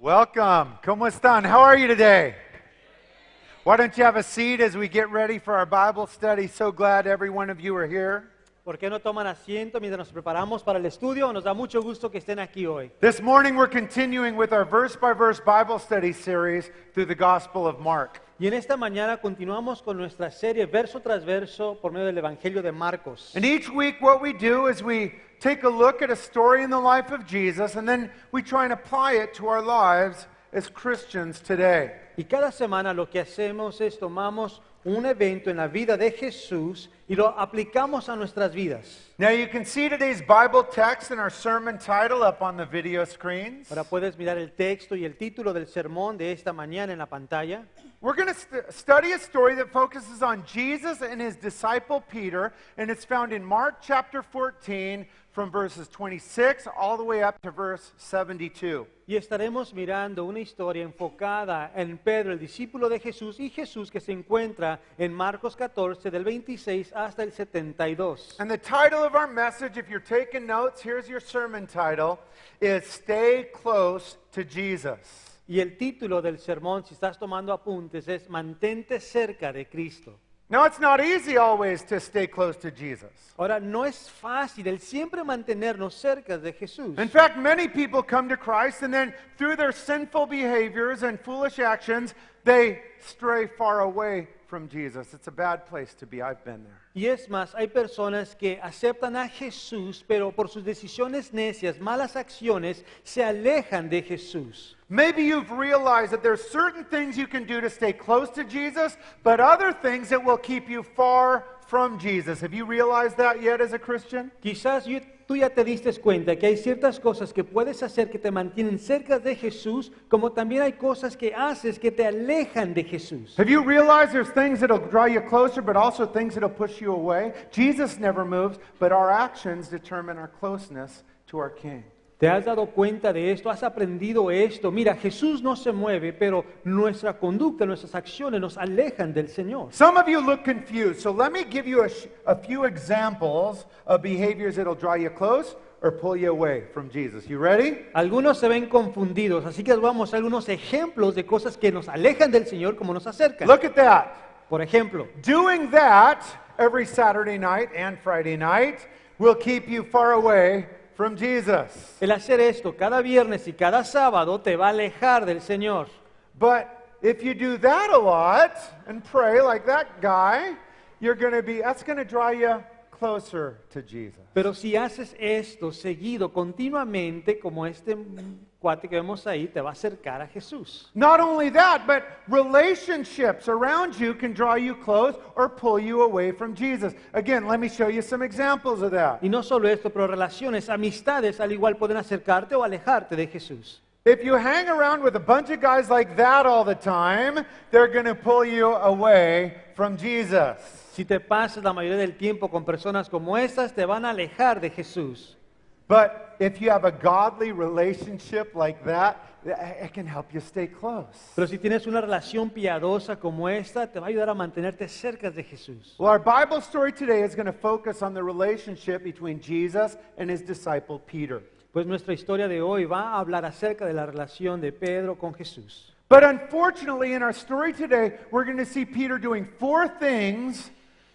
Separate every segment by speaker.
Speaker 1: Welcome. ¿Cómo están? How are you today? Why don't you have a seat as we get ready for our Bible study? So glad every one of you are here.
Speaker 2: ¿Por qué no toman asiento mientras nos preparamos para el estudio? Nos da mucho gusto que estén aquí hoy.
Speaker 1: This morning we're continuing with our verse-by-verse Bible study series through the Gospel of Mark.
Speaker 2: Y en esta mañana continuamos con nuestra serie verso tras verso por medio del Evangelio de Marcos.
Speaker 1: And each week what we do is we take a look at a story in the life of Jesus and then we try and apply it to our lives as Christians today.
Speaker 2: Y cada semana lo que hacemos es tomamos un evento en la vida de Jesús y lo aplicamos a nuestras vidas.
Speaker 1: Now you can see today's Bible text and our sermon title up on the video screens.
Speaker 2: Ahora puedes mirar el texto y el título del sermón de esta mañana en la pantalla.
Speaker 1: We're going to study a story that focuses on Jesus and his disciple Peter, and it's found in Mark chapter 14 from verses 26 all the way up to verse 72.
Speaker 2: Y estaremos mirando una historia enfocada en Pedro, el discípulo de Jesús, y Jesús que se encuentra en Marcos 14 del 26 hasta el 72.
Speaker 1: And the title of our message, if you're taking notes, here's your sermon title, is Stay Close to Jesus.
Speaker 2: Y el título del sermón, si estás tomando apuntes, es Mantente cerca de Cristo.
Speaker 1: Now, it's not easy always to stay close to Jesus.
Speaker 2: Ahora, no es fácil el siempre mantenernos cerca de Jesús.
Speaker 1: In fact, many people come to Christ and then through their sinful behaviors and foolish actions, they stray far away from Jesus. It's a bad place to be. I've been there.
Speaker 2: Y es más, hay personas que aceptan a Jesús, pero por sus decisiones necias, malas acciones, se alejan de Jesús.
Speaker 1: Maybe you've realized that there's certain things you can do to stay close to Jesus, but other things that will keep you far from Jesus. Have you realized that yet as a Christian?
Speaker 2: Quizás tú ya te diste cuenta que hay ciertas cosas que puedes hacer que te mantienen cerca de Jesús, como también hay cosas que haces que te alejan de Jesús.
Speaker 1: Have you realized there's things that'll draw you closer, but also things that'll push you away? Jesus never moves, but our actions determine our closeness to our King.
Speaker 2: ¿Te has dado cuenta de esto? ¿Has aprendido esto? Mira, Jesús no se mueve, pero nuestra conducta, nuestras acciones nos alejan del Señor.
Speaker 1: Some of you look confused, so let me give you a few examples of behaviors that'll draw you close or pull you away from Jesus. You ready?
Speaker 2: Algunos se ven confundidos, así que vamos a algunos ejemplos de cosas que nos alejan del Señor como nos acercan.
Speaker 1: Look at that.
Speaker 2: Por ejemplo,
Speaker 1: Doing that every Saturday night and Friday night will keep you far away from Jesus.
Speaker 2: el hacer esto cada viernes y cada sábado te va a alejar del Señor.
Speaker 1: But if you do that a lot and pray like that guy, that's going to draw you closer to Jesus.
Speaker 2: Pero si haces esto seguido, continuamente, como este cuate que vemos ahí, te va a acercar a Jesús.
Speaker 1: Not only that, but relationships around you can draw you close or pull you away from Jesus. Again, let me show you some examples of that.
Speaker 2: Y no solo esto, pero relaciones, amistades, al igual pueden acercarte o alejarte de Jesús.
Speaker 1: If you hang around with a bunch of guys like that all the time, they're going to pull you away from Jesus.
Speaker 2: Si te pasas la mayoría del tiempo con personas como estas, te van a alejar de Jesús.
Speaker 1: But if you have a godly relationship like that, it can help you stay close.
Speaker 2: Pero si tienes una relación piadosa como esta, te va a ayudar a mantenerte cerca de Jesús.
Speaker 1: Well, our Bible story today is going to focus on the relationship between Jesus and his disciple Peter.
Speaker 2: Pues nuestra historia de hoy va a hablar acerca de la relación de Pedro con Jesús.
Speaker 1: But unfortunately, in our story today, we're going to see Peter doing 4 things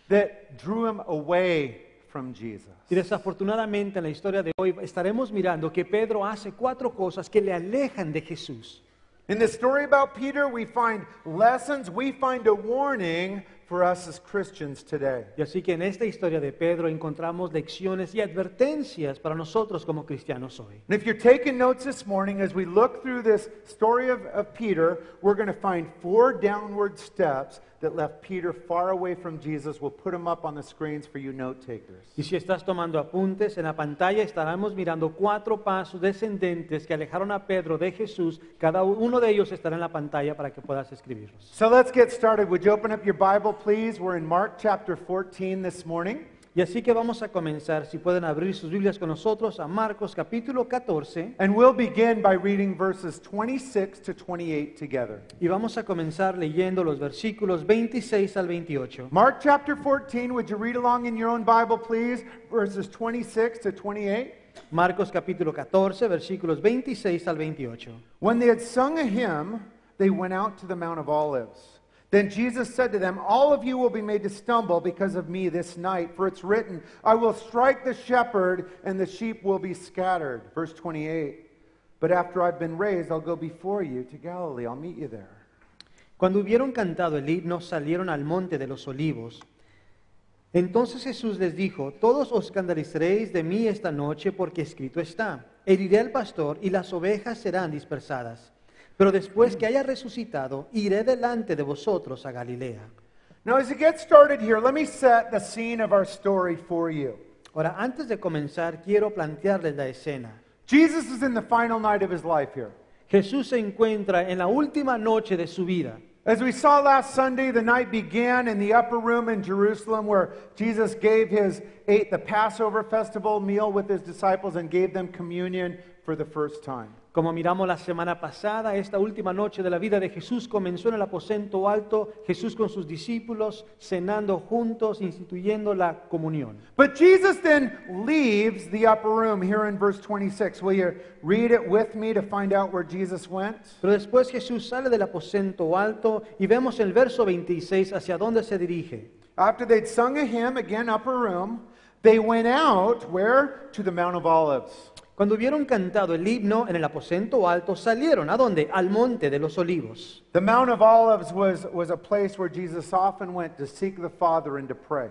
Speaker 1: that drew him away from Jesus.
Speaker 2: Y desafortunadamente en la historia de hoy estaremos mirando que Pedro hace 4 cosas que le alejan de Jesús.
Speaker 1: In the story about Peter, we find lessons, we find a warning for us as Christians today.
Speaker 2: Y así que en esta historia de Pedro encontramos lecciones y advertencias para nosotros como cristianos hoy.
Speaker 1: And if you're taking notes this morning, as we look through this story of Peter, we're going to find 4 downward steps that left Peter far away from Jesus. We'll put them up on the screens for you note takers.
Speaker 2: Y si estás tomando apuntes, en la pantalla estaremos mirando 4 pasos descendentes que alejaron a Pedro de Jesús. Cada uno de ellos estará en la pantalla para que puedas escribirlos.
Speaker 1: So let's get started. Would you open up your Bible, please? We're in Mark chapter 14 this morning.
Speaker 2: Y así que vamos a comenzar, si pueden abrir sus Biblias con nosotros, a Marcos capítulo 14.
Speaker 1: And we'll begin by reading verses 26 to 28 together.
Speaker 2: Y vamos a comenzar leyendo los versículos 26 al 28.
Speaker 1: Mark chapter 14, would you read along in your own Bible, please? Verses 26 to 28.
Speaker 2: Marcos capítulo 14, versículos 26 al 28.
Speaker 1: When they had sung a hymn, they went out to the Mount of Olives. Then Jesus said to them, all of you will be made to stumble because of me this night, for it's written, I will strike the shepherd and the sheep will be scattered. Verse 28, but after I've been raised, I'll go before you to Galilee. I'll meet you there.
Speaker 2: Cuando hubieron cantado el himno, salieron al monte de los olivos. Entonces Jesús les dijo, todos os escandalizaréis de mí esta noche, porque escrito está, heriré al pastor y las ovejas serán dispersadas. Pero después que haya resucitado, iré delante de vosotros a Galilea.
Speaker 1: Now, as we get started here, let me set the scene of our story for you.
Speaker 2: Ahora, antes de comenzar, quiero plantearles la escena.
Speaker 1: Jesus is in the final night of his life here.
Speaker 2: Jesús se encuentra en la última noche de su vida.
Speaker 1: As we saw last Sunday, the night began in the upper room in Jerusalem where Jesus ate the Passover festival meal with his disciples and gave them communion for the first time.
Speaker 2: Como miramos la semana pasada, esta última noche de la vida de Jesús comenzó en el aposento alto, Jesús con sus discípulos cenando juntos, instituyendo la comunión.
Speaker 1: But Jesus then leaves the upper room here in verse 26. Will you read it with me to find out where Jesus went?
Speaker 2: Pero después Jesús sale del aposento alto y vemos el verso 26 hacia dónde se dirige.
Speaker 1: After they'd sung a hymn, again upper room, they went out, where? To the Mount of Olives.
Speaker 2: Cuando hubieron cantado el himno en el aposento alto, salieron ¿a dónde? Al monte de los olivos.
Speaker 1: The Mount of Olives was a place where Jesus often went to seek the Father and to pray.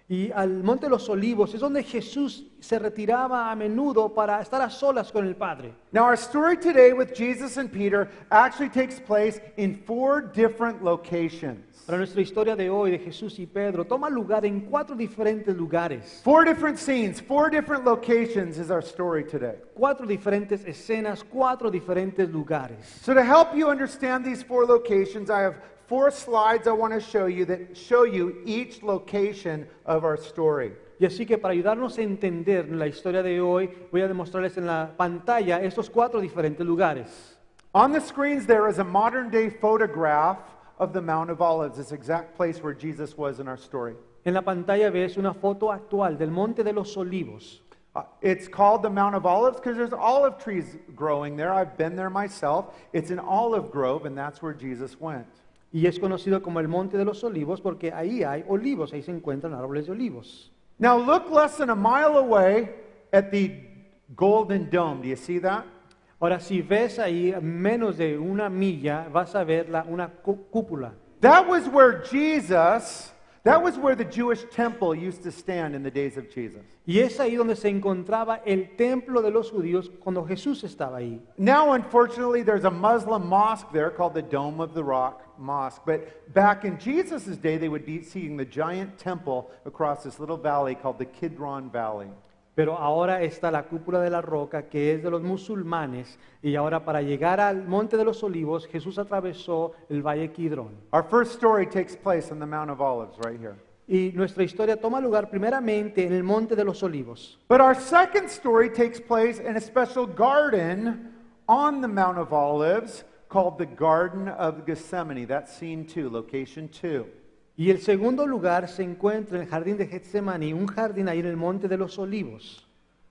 Speaker 2: Y al monte de los olivos es donde Jesús se retiraba a menudo para estar a solas con el Padre.
Speaker 1: Now our story today with Jesus and Peter actually takes place in 4 different locations.
Speaker 2: Para nuestra historia de hoy de Jesús y Pedro toma lugar en 4 diferentes lugares.
Speaker 1: 4 different scenes, 4 different locations is our story today.
Speaker 2: 4 diferentes escenas, 4 diferentes lugares.
Speaker 1: So to help you understand these 4 locations, I have 4 slides I want to show you that show you each location of our story.
Speaker 2: Y así que para ayudarnos a entender la historia de hoy, voy a demostrarles en la pantalla estos 4 diferentes lugares.
Speaker 1: On the screens there is a modern day photograph of the Mount of Olives, this exact place where Jesus was in our story.
Speaker 2: En la pantalla ves una foto actual del Monte de los Olivos.
Speaker 1: It's called the Mount of Olives because there's olive trees growing there. I've been there myself. It's an olive grove, and that's where Jesus went.
Speaker 2: Y es conocido como el Monte de los Olivos porque ahí hay olivos, ahí se encuentran árboles de olivos.
Speaker 1: Now look less than a mile away at the Golden Dome. Do you see that?
Speaker 2: Ahora, si ves ahí menos de una milla, vas a ver una cúpula.
Speaker 1: That was where the Jewish temple used to stand in the days of Jesus.
Speaker 2: Y es ahí donde se encontraba el templo de los judíos cuando Jesús estaba ahí.
Speaker 1: Now, unfortunately, there's a Muslim mosque there called the Dome of the Rock Mosque. But back in Jesus' day, they would be seeing the giant temple across this little valley called the Kidron Valley.
Speaker 2: Pero ahora está la cúpula de la roca que es de los musulmanes y ahora para llegar al Monte de los Olivos Jesús atravesó el valle Kidrón.
Speaker 1: Our first story takes place on the Mount of Olives right here.
Speaker 2: Y nuestra historia toma lugar primeramente en el Monte de los Olivos.
Speaker 1: But our second story takes place in a special garden on the Mount of Olives called the Garden of Gethsemane. That's scene 2, location 2.
Speaker 2: Y el segundo lugar se encuentra en el jardín de Getsemaní, un jardín ahí en el Monte de los Olivos.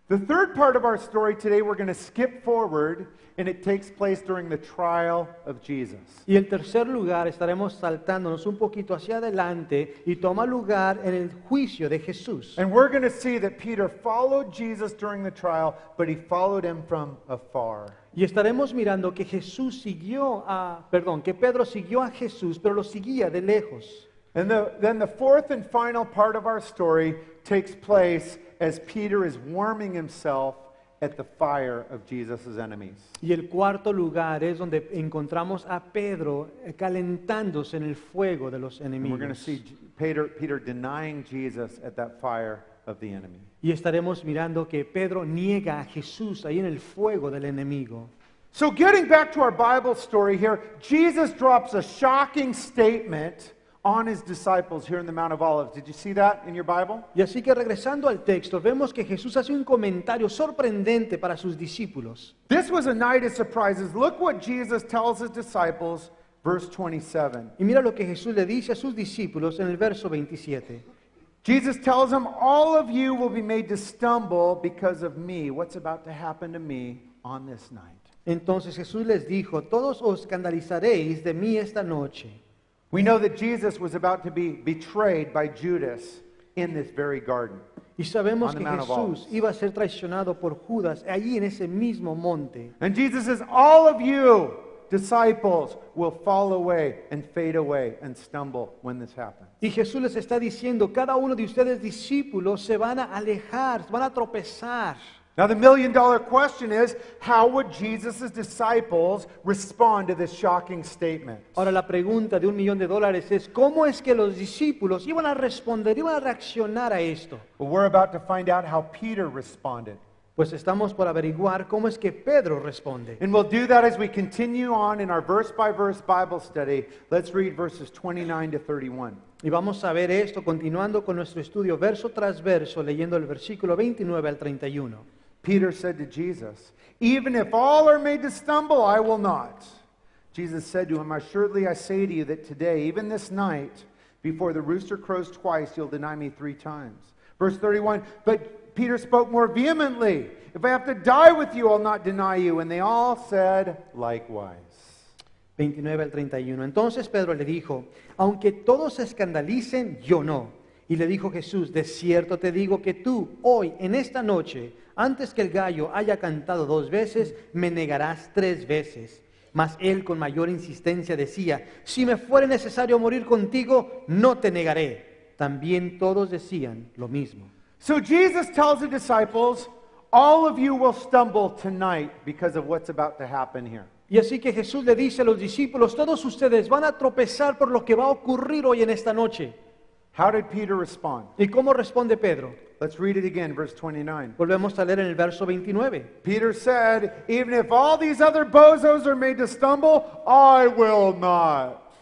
Speaker 1: The third part of our story today, we're going to skip forward, and it takes place during the trial of Jesus.
Speaker 2: Y el tercer lugar estaremos saltándonos un poquito hacia adelante y toma lugar en el juicio de Jesús.
Speaker 1: And we're going to see that Peter followed Jesus during the trial, but he followed him from afar.
Speaker 2: Y estaremos mirando que que Pedro siguió a Jesús, pero lo seguía de lejos.
Speaker 1: And then the fourth and final part of our story takes place as Peter is warming himself at the fire of Jesus' enemies.
Speaker 2: Y el cuarto lugar es donde encontramos a Pedro calentándose en el fuego de los
Speaker 1: And we're going to
Speaker 2: enemigos.
Speaker 1: see Peter denying Jesus at that fire of the enemy.
Speaker 2: Y estaremos mirando que Pedro niega a Jesús ahí en el fuego del enemigo.
Speaker 1: So getting back to our Bible story here, Jesus drops a shocking statement on his disciples here in the Mount of Olives. Did you see that in your Bible?
Speaker 2: Y así que regresando al texto, vemos que Jesús hace un comentario sorprendente para sus discípulos.
Speaker 1: This was a night of surprises. Look what Jesus tells his disciples, verse 27.
Speaker 2: Y mira lo que Jesús le dice a sus discípulos en el verso 27.
Speaker 1: Jesus tells him, all of you will be made to stumble because of me. What's about to happen to me on this night?
Speaker 2: Entonces Jesús les dijo, todos os escandalizaréis de mí esta noche.
Speaker 1: We know that Jesus was about to be betrayed by Judas in this very garden.
Speaker 2: Y sabemos
Speaker 1: On the
Speaker 2: que
Speaker 1: Mount of
Speaker 2: Jesús
Speaker 1: Olives.
Speaker 2: iba a ser traicionado por Judas allí en ese mismo monte.
Speaker 1: And Jesus says, all of you, disciples, will fall away and fade away and stumble when this happens.
Speaker 2: Y Jesús les está diciendo, cada uno de ustedes discípulos se van a alejar, van a tropezar.
Speaker 1: Now the million-dollar question is, how would Jesus' disciples respond to this shocking statement?
Speaker 2: Ahora la pregunta de $1,000,000 es, ¿cómo es que los discípulos iban a responder, iban a reaccionar a esto?
Speaker 1: Well, we're about to find out how Peter responded.
Speaker 2: Pues estamos por averiguar cómo es que Pedro responde.
Speaker 1: And we'll do that as we continue on in our verse-by-verse Bible study. Let's read verses 29 to 31.
Speaker 2: Y vamos a ver esto continuando con nuestro estudio verso tras verso, leyendo el versículo 29 al 31.
Speaker 1: Peter said to Jesus, even if all are made to stumble, I will not. Jesus said to him, assuredly I say to you that today, even this night, before the rooster crows twice, you'll deny me 3 times. Verse 31, but Peter spoke more vehemently, if I have to die with you, I'll not deny you. And they all said likewise.
Speaker 2: 29 al 31. Entonces Pedro le dijo, aunque todos se escandalicen, yo no. Y le dijo Jesús, de cierto te digo que tú, hoy, en esta noche, antes que el gallo haya cantado 2 veces, me negarás 3 veces. Mas él con mayor insistencia decía, si me fuere necesario morir contigo, no te negaré. También todos decían lo mismo.
Speaker 1: So Jesus tells the disciples, all of you will stumble tonight because of what's about to happen here.
Speaker 2: Y así que Jesús le dice a los discípulos, todos ustedes van a tropezar por lo que va a ocurrir hoy en esta noche.
Speaker 1: How did Peter respond?
Speaker 2: ¿Y cómo responde Pedro?
Speaker 1: Let's read it again, verse 29.
Speaker 2: Volvemos a leer en el verso 29.
Speaker 1: Peter said, even if all these other bozos are made to stumble, I will not.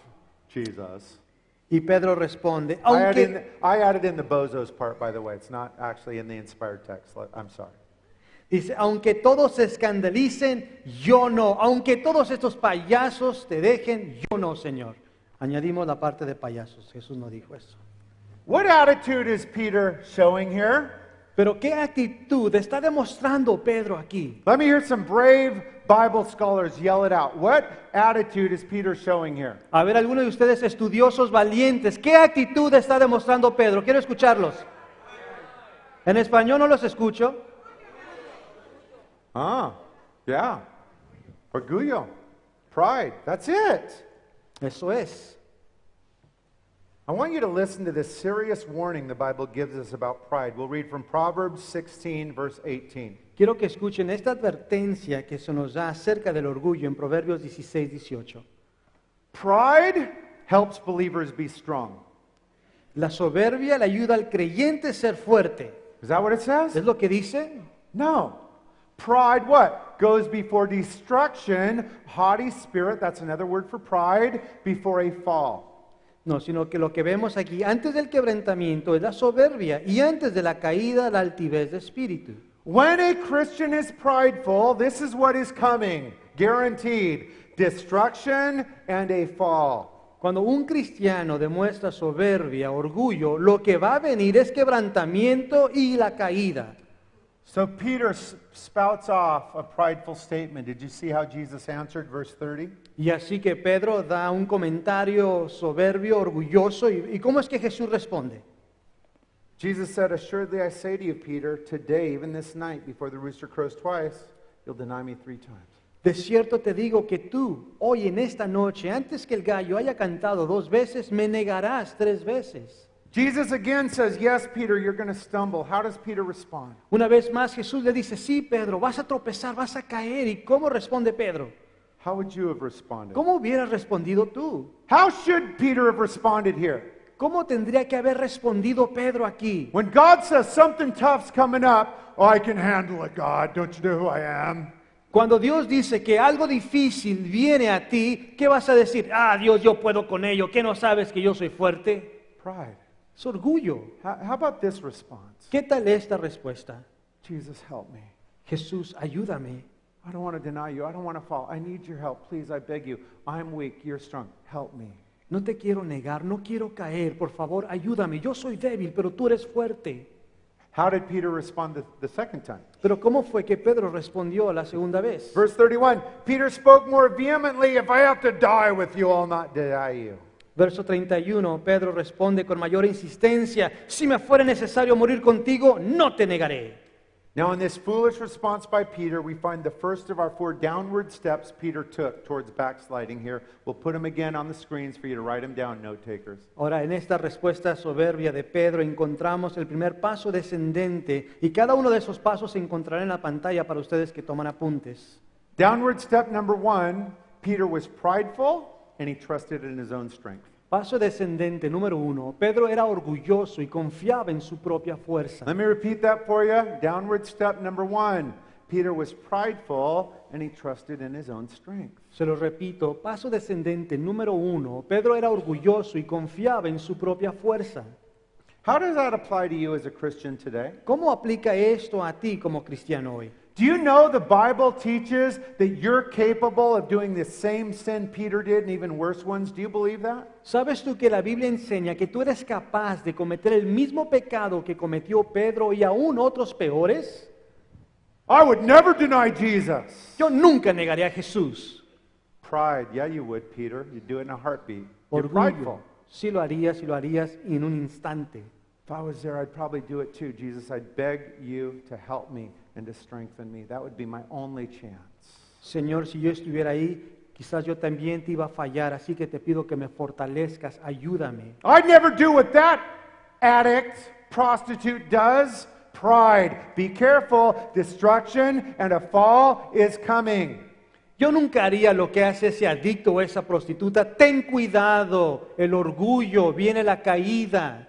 Speaker 1: Jesus.
Speaker 2: Y Pedro responde,
Speaker 1: I
Speaker 2: aunque,
Speaker 1: added in the bozos part, by the way. It's not actually in the inspired text. I'm sorry.
Speaker 2: dice, aunque todos se escandalicen, yo no. Aunque todos estos payasos te dejen, yo no, Señor. Añadimos la parte de payasos. Jesús no dijo eso.
Speaker 1: What attitude is Peter showing here?
Speaker 2: Pero ¿qué actitud está demostrando Pedro aquí?
Speaker 1: Let me hear some brave Bible scholars yell it out. What attitude is Peter showing here?
Speaker 2: A ver, algunos de ustedes estudiosos valientes, ¿qué actitud está demostrando Pedro? Quiero escucharlos. En español no los escucho.
Speaker 1: Ah, yeah. Orgullo. Pride. That's it.
Speaker 2: Eso es.
Speaker 1: I want you to listen to this serious warning the Bible gives us about pride. We'll read from Proverbs 16, verse 18.
Speaker 2: Quiero que escuchen esta advertencia que se nos da acerca del orgullo en Proverbios 16, 18.
Speaker 1: Pride helps believers be strong.
Speaker 2: La soberbia le ayuda al creyente a ser fuerte.
Speaker 1: Is that what it says?
Speaker 2: ¿Es lo que dice?
Speaker 1: No. Pride what? Goes before destruction. Haughty spirit, that's another word for pride, before a fall.
Speaker 2: No, sino que lo que vemos aquí, antes del quebrantamiento es la soberbia y antes de la caída la altivez de espíritu.
Speaker 1: When a Christian is prideful, this is what is coming. Guaranteed. Destruction and a fall.
Speaker 2: Cuando un cristiano demuestra soberbia, orgullo, lo que va a venir es quebrantamiento y la caída.
Speaker 1: So Peter spouts off a prideful statement. Did you see how Jesus answered verse 30?
Speaker 2: Y así que Pedro da un comentario soberbio, orgulloso. ¿Y cómo es que Jesús responde?
Speaker 1: Jesus said, assuredly I say to you, Peter, today, even this night, before the rooster crows twice, you'll deny me 3 times.
Speaker 2: De cierto te digo que tú, hoy en esta noche, antes que el gallo haya cantado 2 veces, me negarás 3 veces.
Speaker 1: Jesus again says, yes, Peter, you're going to stumble. How does Peter respond?
Speaker 2: Una vez más Jesús le dice, sí, Pedro, vas a tropezar, vas a caer. ¿Y cómo responde Pedro?
Speaker 1: How would you have responded?
Speaker 2: ¿Cómo hubieras respondido tú?
Speaker 1: How should Peter have responded here?
Speaker 2: ¿Cómo tendría que haber respondido Pedro aquí?
Speaker 1: When God says something tough's coming up, oh, I can handle it, God. Don't you know who I am?
Speaker 2: Cuando Dios dice que algo difícil viene a ti, ¿qué vas a decir? Ah, Dios, yo puedo con ello. ¿Qué no sabes que yo soy fuerte?
Speaker 1: Pride.
Speaker 2: Es orgullo.
Speaker 1: How about this response?
Speaker 2: ¿Qué tal esta respuesta?
Speaker 1: Jesus, help me.
Speaker 2: Jesús, ayúdame.
Speaker 1: I don't want to deny you. I don't want to fall. I need your help. Please, I beg you. I'm weak. You're strong. Help me.
Speaker 2: No te quiero negar, no quiero caer, por favor, ayúdame. Yo soy débil, pero tú eres fuerte.
Speaker 1: How did Peter respond the second time?
Speaker 2: Pero ¿cómo fue que Pedro respondió la segunda vez?
Speaker 1: Verse 31, Peter spoke more vehemently, if I have to die with you, I'll not deny you.
Speaker 2: Verso 31, Pedro responde con mayor insistencia, si me fuera necesario morir contigo, no te negaré.
Speaker 1: Now, in this foolish response by Peter, we find the first of our 4 downward steps Peter took towards backsliding here. We'll put them again on the screens for you to write them down, note takers.
Speaker 2: Ahora, en esta respuesta soberbia de Pedro encontramos el primer paso descendente y cada uno de esos pasos se encontrará en la pantalla para ustedes que toman apuntes.
Speaker 1: Downward step number 1, Peter was prideful and he trusted in his own strength.
Speaker 2: Paso descendente número 1, Pedro era orgulloso y confiaba en su propia fuerza.
Speaker 1: Let me repeat that for you. Downward step number 1, Peter was prideful and he trusted in his own strength.
Speaker 2: Se lo repito, paso descendente número 1, Pedro era orgulloso y confiaba en su propia fuerza.
Speaker 1: How does that apply to you as a Christian today?
Speaker 2: ¿Cómo aplica esto a ti como cristiano hoy?
Speaker 1: Do you know the Bible teaches that you're capable of doing the same sin Peter did and even worse ones? Do you believe that?
Speaker 2: ¿Sabes tú que la Biblia enseña que tú eres capaz de cometer el mismo pecado que cometió Pedro y aún otros peores?
Speaker 1: I would never deny Jesus.
Speaker 2: Yo nunca negaré a Jesús.
Speaker 1: Pride, yeah, you would, Peter. You'd do it in a heartbeat. You're prideful.
Speaker 2: Orgullo, sí lo harías en un instante.
Speaker 1: If I was there, I'd probably do it too. Jesus, I'd beg you to help me and to strengthen me. That would be my only chance.
Speaker 2: Señor, si yo estuviera ahí, quizás yo también te iba a fallar, así que te pido que me fortalezcas, ayúdame.
Speaker 1: I'd never do what that addict, prostitute does. Pride. Be careful. Destruction and a fall is coming.
Speaker 2: Yo nunca haría lo que hace ese adicto o esa prostituta. Ten cuidado, el orgullo, viene la caída.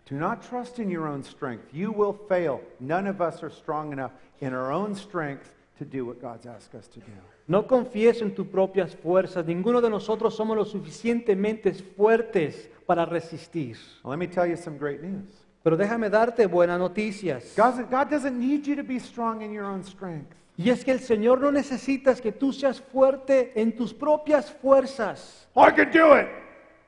Speaker 1: Do not trust in your own strength. You will fail. None of us are strong enough in our own strength to do what God's asked us to do.
Speaker 2: No confíes en tus propias fuerzas. Ninguno de nosotros somos lo suficientemente fuertes para resistir.
Speaker 1: Well, let me tell you some great news.
Speaker 2: Pero déjame darte buenas noticias.
Speaker 1: God doesn't need you to be strong in your own strength.
Speaker 2: Y es que el Señor no necesita que tú seas fuerte en tus propias fuerzas.
Speaker 1: I can do it.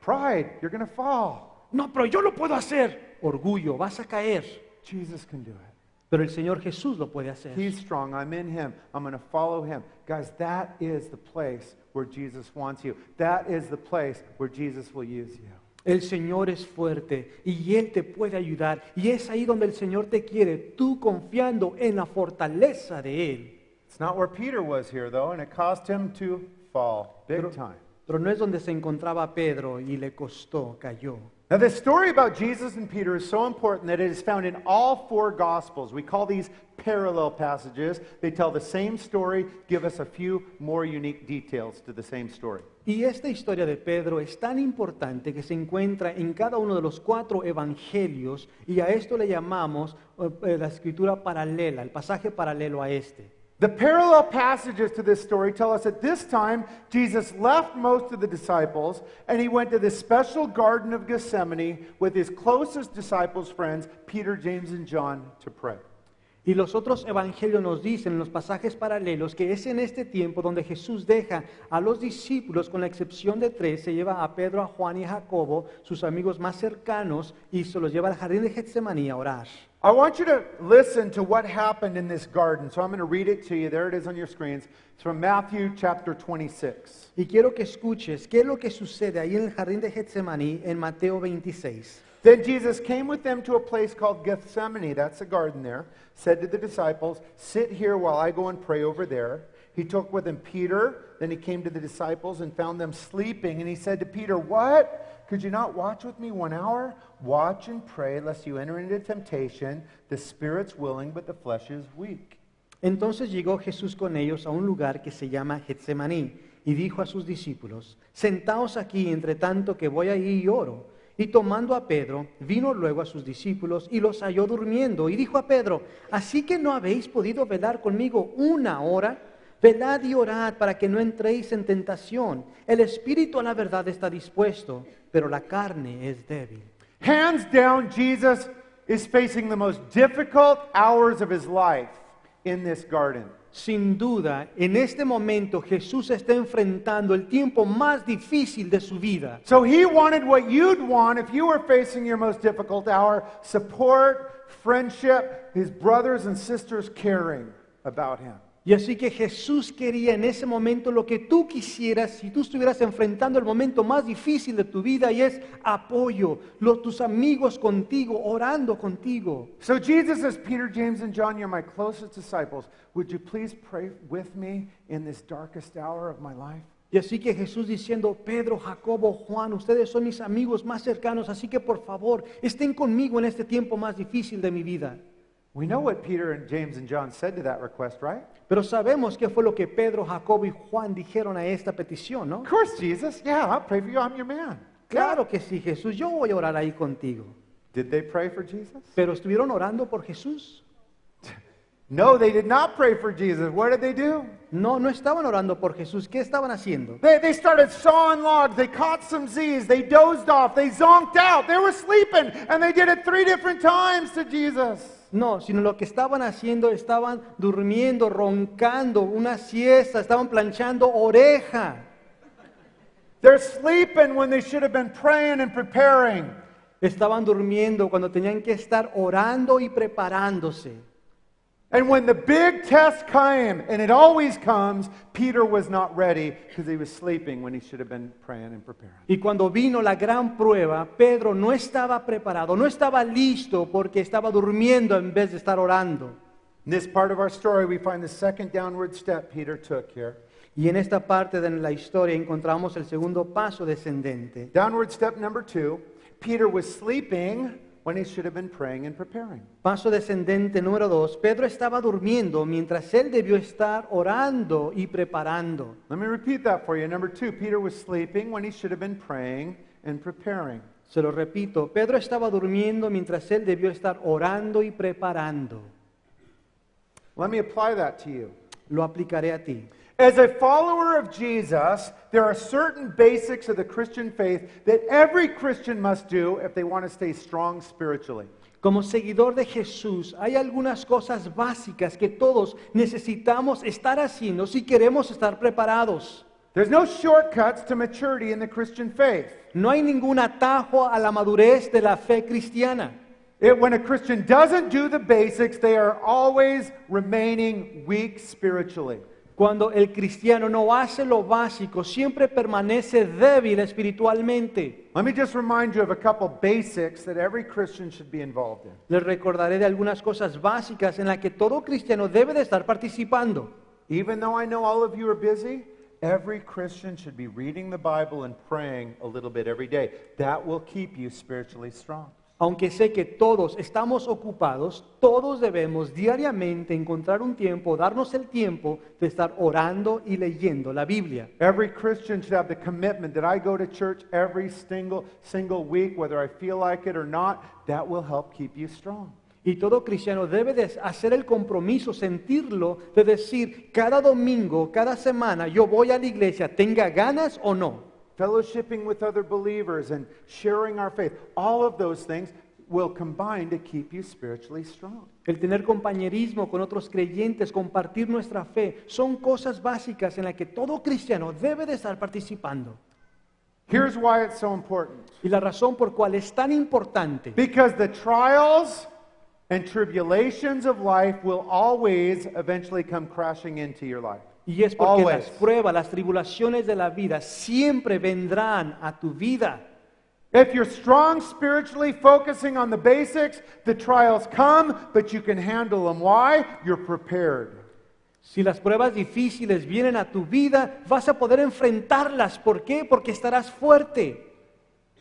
Speaker 1: Pride, you're going to fall.
Speaker 2: No, pero yo lo puedo hacer. Orgullo, vas a caer.
Speaker 1: Jesus can do it.
Speaker 2: Pero el Señor Jesús lo puede hacer.
Speaker 1: He's strong. I'm in him. I'm going to follow him. Guys, that is the place where Jesus wants you. That is the place where Jesus will use you.
Speaker 2: El Señor es fuerte y Él te puede ayudar. Y es ahí donde el Señor te quiere, tú confiando en la fortaleza de Él.
Speaker 1: It's not where Peter was here, though, and it caused him to fall big time.
Speaker 2: Pero no es donde se encontraba Pedro y le costó, cayó.
Speaker 1: Now, the story about Jesus and Peter is so important that it is found in all 4 Gospels. We call these parallel passages. They tell the same story, give us a few more unique details to the same story.
Speaker 2: Y esta historia de Pedro es tan importante que se encuentra en cada uno de los 4 evangelios y a esto le llamamos la escritura paralela, el pasaje paralelo a este.
Speaker 1: The parallel passages to this story tell us at this time, Jesus left most of the disciples and he went to this special Garden of Gethsemane with his closest disciples' friends, Peter, James, and John, to pray.
Speaker 2: Y los otros evangelios nos dicen en los pasajes paralelos que es en este tiempo donde Jesús deja a los discípulos, con la excepción de 3, se lleva a Pedro, a Juan y a Jacobo, sus amigos más cercanos, y se los lleva al jardín de Getsemaní a orar.
Speaker 1: I want you to listen to what happened in this garden. So I'm going to read it to you. There it is on your screens. It's from Matthew chapter 26.
Speaker 2: Y quiero que escuches qué es lo que sucede ahí en el jardín de Getsemaní en Mateo 26.
Speaker 1: Then Jesus came with them to a place called Gethsemane. That's a garden there. Said to the disciples, "Sit here while I go and pray over there." He took with him Peter. Then he came to the disciples and found them sleeping. And he said to Peter, "What? Could you not watch with me 1 hour? Watch and pray lest you enter into temptation. The spirit's willing, but the flesh is weak."
Speaker 2: Entonces llegó Jesús con ellos a un lugar que se llama Getsemaní y dijo a sus discípulos, "Sentaos aquí entre tanto que voy allí y oro." Y tomando a Pedro, vino luego a sus discípulos y los halló durmiendo. Y dijo a Pedro, ¿así que no habéis podido velar conmigo 1 hora? Velad y orad para que no entréis en tentación. El espíritu a la verdad está dispuesto, pero la carne es débil.
Speaker 1: Hands down, Jesus is facing the most difficult hours of his life in this garden.
Speaker 2: Sin duda, en este momento Jesús está enfrentando el tiempo más difícil de su vida.
Speaker 1: So he wanted what you'd want if you were facing your most difficult hour: support, friendship, his brothers and sisters caring about him.
Speaker 2: Y así que Jesús quería en ese momento lo que tú quisieras si tú estuvieras enfrentando el momento más difícil de tu vida, y es apoyo, tus amigos contigo, orando contigo.
Speaker 1: So Jesus says, Peter, James, and John, you're my closest disciples. Would you please pray with me in this darkest hour of my life?
Speaker 2: Y así que Jesús diciendo, Pedro, Jacobo, Juan, ustedes son mis amigos más cercanos, así que por favor, estén conmigo en este tiempo más difícil de mi vida.
Speaker 1: We know what Peter and James and John said to that request, right?
Speaker 2: Pero sabemos qué fue lo que Pedro, Jacobo y Juan dijeron a esta petición, ¿no?
Speaker 1: Of course, Jesus. Yeah, I'll pray for you. I'm your man.
Speaker 2: Claro que sí, Jesús, yo voy a orar ahí contigo.
Speaker 1: Did they pray for Jesus?
Speaker 2: Pero estuvieron orando por Jesús.
Speaker 1: No, they did not pray for Jesus. What did they do?
Speaker 2: No, no estaban orando por Jesús. ¿Qué estaban haciendo?
Speaker 1: They started sawing logs. They caught some Z's. They dozed off. They zonked out. They were sleeping. And they did it 3 different times to Jesus.
Speaker 2: No, sino lo que estaban haciendo, estaban durmiendo, roncando, una siesta, estaban planchando oreja.
Speaker 1: They're sleeping when they should have been praying and preparing.
Speaker 2: Estaban durmiendo cuando tenían que estar orando y preparándose.
Speaker 1: And when the big test came, and it always comes, Peter was not ready because he was sleeping when he should have been praying and preparing.
Speaker 2: Y cuando vino la gran prueba, Pedro no estaba preparado, no estaba listo porque estaba durmiendo en vez de estar orando.
Speaker 1: In this part of our story, we find the second downward step Peter took here.
Speaker 2: Y en esta parte de la historia encontramos el segundo paso descendente.
Speaker 1: Downward step number 2, Peter was sleeping when he should have been praying and preparing.
Speaker 2: Paso descendente número 2, Pedro estaba durmiendo mientras él debió estar orando y preparando.
Speaker 1: Let me repeat that for you. Number 2, Peter was sleeping when he should have been praying and preparing.
Speaker 2: Se lo repito, Pedro estaba durmiendo mientras él debió estar orando y preparando.
Speaker 1: Let me apply that to you.
Speaker 2: Lo aplicaré a ti.
Speaker 1: As a follower of Jesus, there are certain basics of the Christian faith that every Christian must do if they want to stay strong spiritually.
Speaker 2: Como seguidor de Jesús, hay algunas cosas básicas que todos necesitamos estar haciendo si queremos estar preparados.
Speaker 1: There's no shortcuts to maturity in the Christian faith.
Speaker 2: No hay ningún atajo a la madurez de la fe cristiana.
Speaker 1: When a Christian doesn't do the basics, they are always remaining weak spiritually.
Speaker 2: Cuando el cristiano no hace lo básico, siempre permanece débil espiritualmente.
Speaker 1: Let me just remind you of a couple basics that every Christian should be involved in.
Speaker 2: Les recordaré de algunas cosas básicas en las que todo cristiano debe de estar participando.
Speaker 1: Even though I know all of you are busy, every Christian should be reading the Bible and praying a little bit every day. That will keep you spiritually strong.
Speaker 2: Aunque sé que todos estamos ocupados, todos debemos diariamente encontrar un tiempo, darnos el tiempo de estar orando y leyendo la Biblia.
Speaker 1: Every Christian should have the commitment that I go to church every single week, whether I feel like it or not. That will help keep you strong.
Speaker 2: Y todo cristiano debe de hacer el compromiso, sentirlo, de decir cada domingo, cada semana, yo voy a la iglesia, tenga ganas o no.
Speaker 1: Fellowshipping with other believers and sharing our faith, all of those things will combine to keep you spiritually strong.
Speaker 2: El tener compañerismo con otros creyentes, compartir nuestra fe, son cosas básicas en las que todo cristiano debe de estar participando.
Speaker 1: Here's why it's so important.
Speaker 2: Y la razón por cual es tan importante.
Speaker 1: Because the trials and tribulations of life will always eventually come crashing into your life.
Speaker 2: Y es porque
Speaker 1: Always.
Speaker 2: las pruebas, las tribulaciones de la vida siempre vendrán a tu vida.
Speaker 1: If you're strong spiritually, focusing on the basics, the trials come, but you can handle them. Why? You're prepared.
Speaker 2: Si las pruebas difíciles vienen a tu vida, vas a poder enfrentarlas. ¿Por qué? Porque estarás fuerte.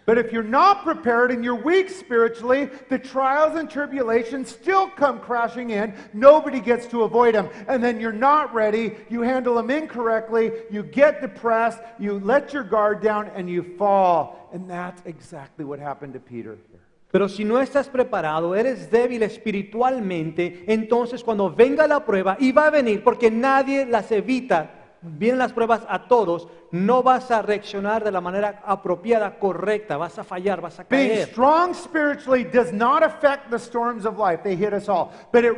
Speaker 1: But if you're not prepared and you're weak spiritually, the trials and tribulations still come crashing in. Nobody gets to avoid them. And then you're not ready. You handle them incorrectly. You get depressed. You let your guard down and you fall. And that's exactly what happened to Peter here.
Speaker 2: Pero si no estás preparado, eres débil espiritualmente, entonces cuando venga la prueba, y va a venir porque nadie las evita, vienen las pruebas a todos, no vas a reaccionar de la manera apropiada, correcta, vas a fallar, vas a
Speaker 1: Being
Speaker 2: caer.
Speaker 1: strong spiritually does not affect the storms of life. They hit us all. But it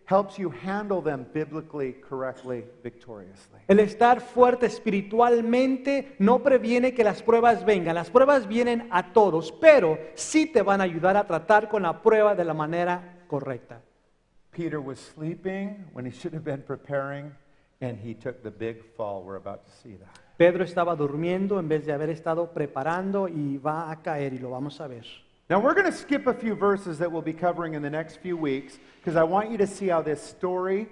Speaker 1: helps you handle them biblically, correctly, victoriously.
Speaker 2: El estar fuerte espiritualmente no previene que las pruebas vengan. Las pruebas vienen a todos, pero sí te van a ayudar a tratar con la prueba de la manera correcta.
Speaker 1: Peter was sleeping when he should have been preparing, and he took the big fall. We're about to see that.
Speaker 2: Pedro estaba durmiendo en vez de haber estado preparando y va a caer y lo vamos a ver.
Speaker 1: Now we're going to skip a few verses that we'll be covering in the next few weeks because I want you to see how this story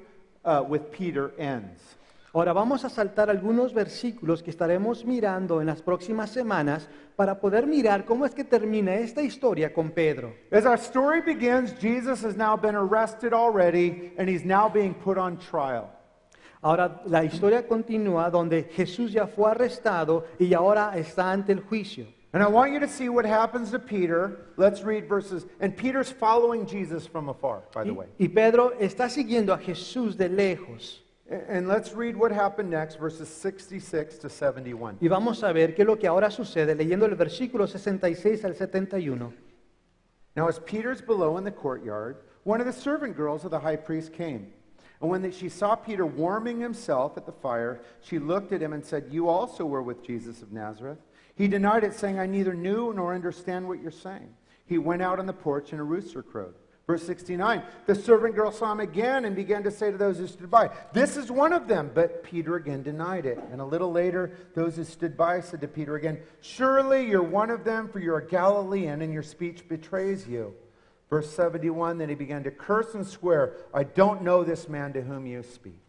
Speaker 1: with Peter ends.
Speaker 2: Ahora vamos a saltar algunos versículos que estaremos mirando en las próximas semanas para poder mirar cómo es que termina esta historia con Pedro.
Speaker 1: As our story begins, Jesus has now been arrested already and he's now being put on trial.
Speaker 2: Ahora la historia continúa donde Jesús ya fue arrestado y ahora está ante el juicio.
Speaker 1: And I want you to see what happens to Peter. Let's read verses. And Peter's following Jesus from afar, by the way.
Speaker 2: Y Pedro está siguiendo a Jesús de lejos.
Speaker 1: And let's read what happened next, verses 66 to 71.
Speaker 2: Y vamos a ver qué es lo que ahora sucede leyendo el versículo 66 al 71.
Speaker 1: Now as Peter's below in the courtyard, one of the servant girls of the high priest came. And when she saw Peter warming himself at the fire, she looked at him and said, "You also were with Jesus of Nazareth." He denied it, saying, "I neither knew nor understand what you're saying." He went out on the porch and a rooster crowed. Verse 69, the servant girl saw him again and began to say to those who stood by, "This is one of them." But Peter again denied it. And a little later, those who stood by said to Peter again, "Surely you're one of them, for you're a Galilean, and your speech betrays you." Verse 71, then he began to curse and swear, "I don't know this man to whom you speak."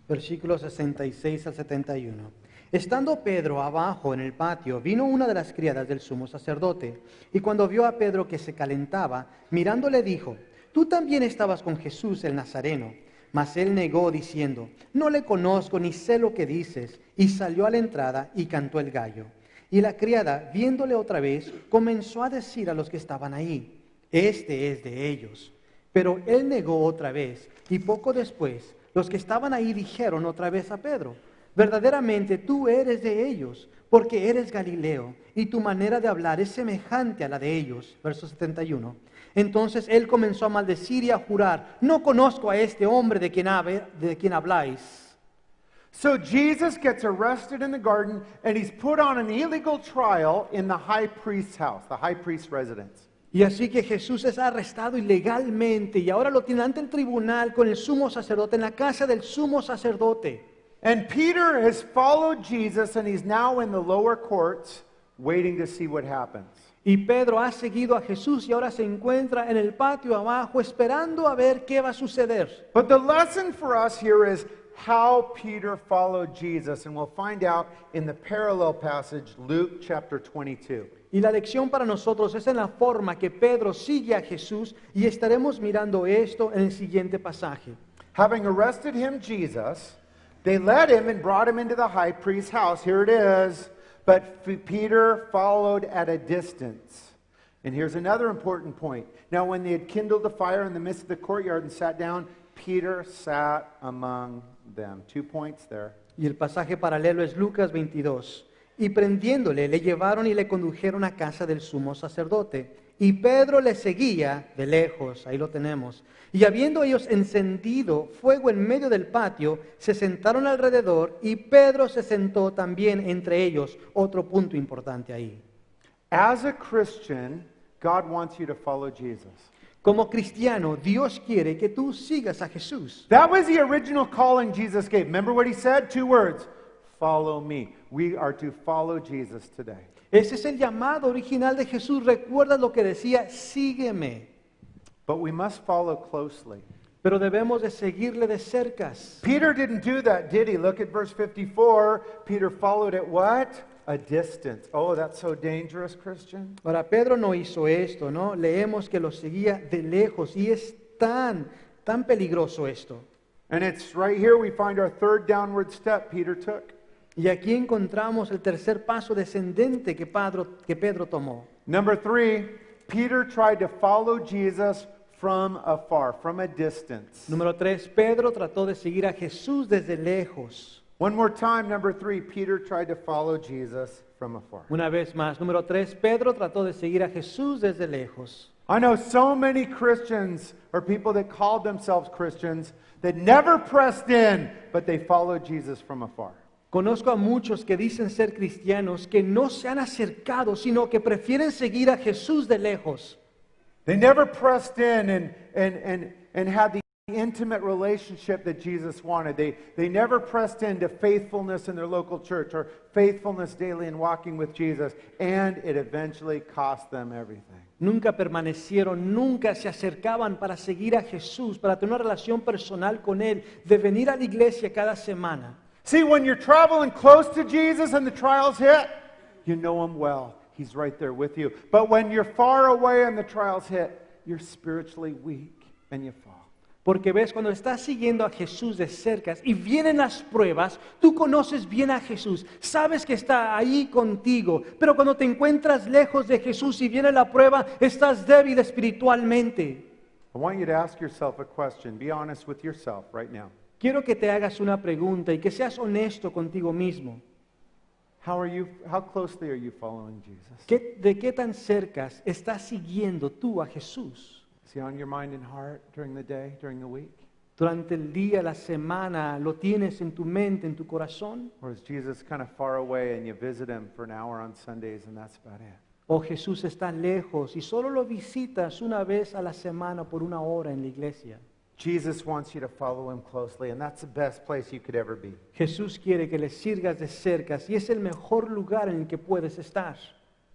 Speaker 2: Versículos 66 al 71. Estando Pedro abajo en el patio, vino una de las criadas del sumo sacerdote, y cuando vio a Pedro que se calentaba, mirándole dijo, "Tú también estabas con Jesús el Nazareno." Mas él negó diciendo, "No le conozco ni sé lo que dices", y salió a la entrada y cantó el gallo. Y la criada, viéndole otra vez, comenzó a decir a los que estaban ahí, "Este es de ellos." Pero él negó otra vez, y poco después, los que estaban ahí dijeron otra vez a Pedro, "Verdaderamente tú eres de ellos, porque eres Galileo, y tu manera de hablar es semejante a la de ellos." Verso 71. Entonces él comenzó a maldecir y a jurar, "No conozco a este hombre de quien habláis."
Speaker 1: So Jesus gets arrested in the garden, and he's put on an illegal trial in the high priest's house, the high priest's residence.
Speaker 2: Y así que Jesús es arrestado ilegalmente, y ahora lo tiene ante el tribunal con el sumo sacerdote, en la casa del sumo sacerdote.
Speaker 1: And Peter has followed Jesus, and he's now in the lower courts waiting to see what happens.
Speaker 2: Y Pedro ha seguido a Jesús y ahora se encuentra en el patio abajo esperando a ver qué va a suceder.
Speaker 1: But the lesson for us here is how Peter followed Jesus, and we'll find out in the parallel passage, Luke chapter 22.
Speaker 2: Y la lección para nosotros es en la forma que Pedro sigue a Jesús, y estaremos mirando esto en el siguiente pasaje.
Speaker 1: Having arrested him, Jesus, they led him and brought him into the high priest's house. Here it is. But Peter followed at a distance. And here's another important point. Now, when they had kindled a fire in the midst of the courtyard and sat down, Peter sat among them. 2 points there.
Speaker 2: Y el pasaje paralelo es Lucas 22. Y prendiéndole, le llevaron y le condujeron a casa del sumo sacerdote. Y Pedro le seguía de lejos, ahí lo tenemos. Y habiendo ellos encendido fuego en medio del patio, se sentaron alrededor y Pedro se sentó también entre ellos. Otro punto importante ahí.
Speaker 1: As a Christian, God wants you to follow Jesus.
Speaker 2: Como cristiano, Dios quiere que tú sigas a Jesús.
Speaker 1: That was the original calling Jesus gave. Remember what he said? 2 words. Follow me. We are to follow Jesus today.
Speaker 2: Ese es el llamado original de Jesús. Recuerda lo que decía, sígueme.
Speaker 1: But we must follow closely.
Speaker 2: Pero debemos de seguirle de cercas.
Speaker 1: Peter didn't do that, did he? Look at verse 54. Peter followed at what? A distance. Oh, that's so dangerous, Christian.
Speaker 2: Ahora, Pedro no hizo esto, ¿no? Leemos que lo seguía de lejos y es tan peligroso esto.
Speaker 1: And it's right here we find our third downward step Peter took.
Speaker 2: Y aquí encontramos el tercer paso descendente que Pedro tomó.
Speaker 1: Number 3, Peter tried to follow Jesus from afar, from a distance.
Speaker 2: Número 3, Pedro trató de seguir a Jesús desde lejos.
Speaker 1: One more time, number 3, Peter tried to follow Jesus from afar.
Speaker 2: Una vez más, número 3, Pedro trató de seguir a Jesús desde lejos.
Speaker 1: I know so many Christians or people that called themselves Christians that never pressed in, but they followed Jesus from afar.
Speaker 2: Conozco a muchos que dicen ser cristianos que no se han acercado, sino que prefieren seguir a Jesús de lejos.
Speaker 1: They never pressed in and had the intimate relationship that Jesus wanted. They never pressed into faithfulness in their local church or faithfulness daily in walking with Jesus, and it eventually cost them everything.
Speaker 2: Nunca permanecieron, nunca se acercaban para seguir a Jesús, para tener una relación personal con Él, de venir a la iglesia cada semana.
Speaker 1: See, when you're traveling close to Jesus and the trials hit, you know Him well. He's right there with you. But when you're far away and the trials hit, you're spiritually weak and you fall.
Speaker 2: Porque ves, cuando estás siguiendo a Jesús de cerca y vienen las pruebas, tú conoces bien a Jesús, sabes que está ahí contigo, pero cuando te encuentras lejos de Jesús y viene la prueba, estás débil espiritualmente.
Speaker 1: I want you to ask yourself a question. Be honest with yourself right now.
Speaker 2: Quiero que te hagas una pregunta y que seas honesto contigo mismo.
Speaker 1: How closely are you following Jesus?
Speaker 2: ¿De qué tan cerca estás siguiendo tú a Jesús?
Speaker 1: Is He on your mind and heart during the day, during the week?
Speaker 2: Durante el día, la semana, ¿lo tienes en tu mente, en tu corazón?
Speaker 1: Or is Jesus kind of far away and you visit Him for an hour on Sundays and that's about it?
Speaker 2: ¿O Jesús está lejos y solo lo visitas una vez a la semana por una hora en la iglesia?
Speaker 1: Jesus wants you to follow Him closely, and that's the best place you could ever be.
Speaker 2: Jesús quiere que le sigas de cerca y es el mejor lugar en el que puedes estar.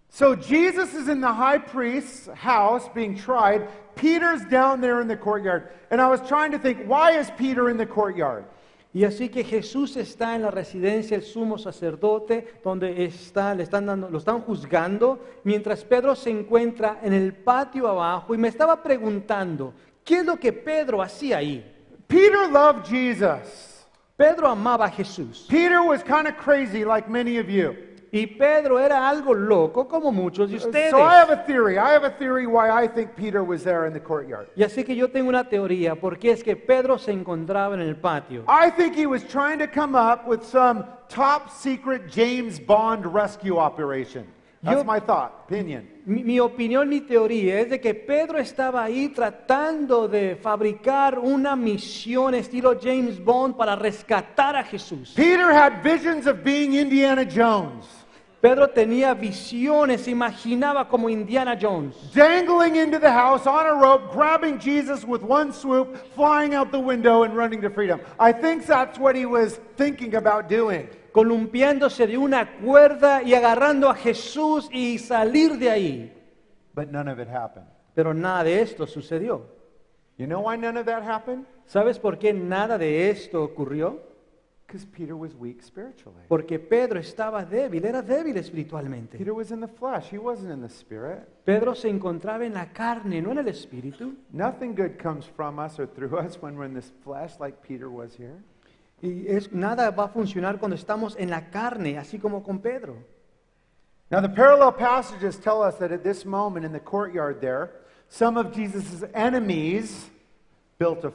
Speaker 1: So Jesus is in the high priest's house being tried. Peter's down there in the courtyard. And I was trying to think, why is Peter in the courtyard?
Speaker 2: Y así que Jesús está en la residencia del sumo sacerdote, donde lo están juzgando, mientras Pedro se encuentra en el patio abajo. Y me estaba preguntando, ¿qué es lo que Pedro hacía ahí?
Speaker 1: Peter loved Jesus.
Speaker 2: Pedro amaba a Jesús.
Speaker 1: Peter was kind of crazy like many of you.
Speaker 2: Y Pedro era algo loco como muchos de ustedes.
Speaker 1: So I have a theory. I have a theory why I think Peter was there in the courtyard.
Speaker 2: Y así que yo tengo una teoría, porque es que Pedro se encontraba en el patio.
Speaker 1: I think he was trying to come up with some top secret James Bond rescue operation. That's my thought, opinion.
Speaker 2: Mi opinión, mi teoría es de que Pedro estaba ahí tratando de fabricar una misión estilo James Bond para rescatar a Jesús.
Speaker 1: Peter had visions of being Indiana Jones.
Speaker 2: Pedro tenía visiones, se imaginaba como Indiana Jones.
Speaker 1: Dangling into the house on a rope, grabbing Jesus with one swoop, flying out the window and running to freedom. I think that's what he was thinking about doing.
Speaker 2: Columpiándose de una cuerda y agarrando a Jesús y salir de ahí.
Speaker 1: But none of it happened.
Speaker 2: Pero nada de esto sucedió.
Speaker 1: You know why none of that happened?
Speaker 2: ¿Sabes por qué nada de esto ocurrió?
Speaker 1: Because Peter was weak spiritually.
Speaker 2: Porque Pedro estaba débil, era débil espiritualmente.
Speaker 1: Peter was in the flesh, he wasn't in the spirit.
Speaker 2: Pedro se encontraba en la carne, no en el espíritu.
Speaker 1: Nothing good comes from us or through us when we're in this flesh like Peter was here.
Speaker 2: Y nada va a funcionar cuando estamos en la carne, así como con Pedro.
Speaker 1: Now the parallel passages tell us that at this moment in the courtyard there, some of Jesus' enemies built a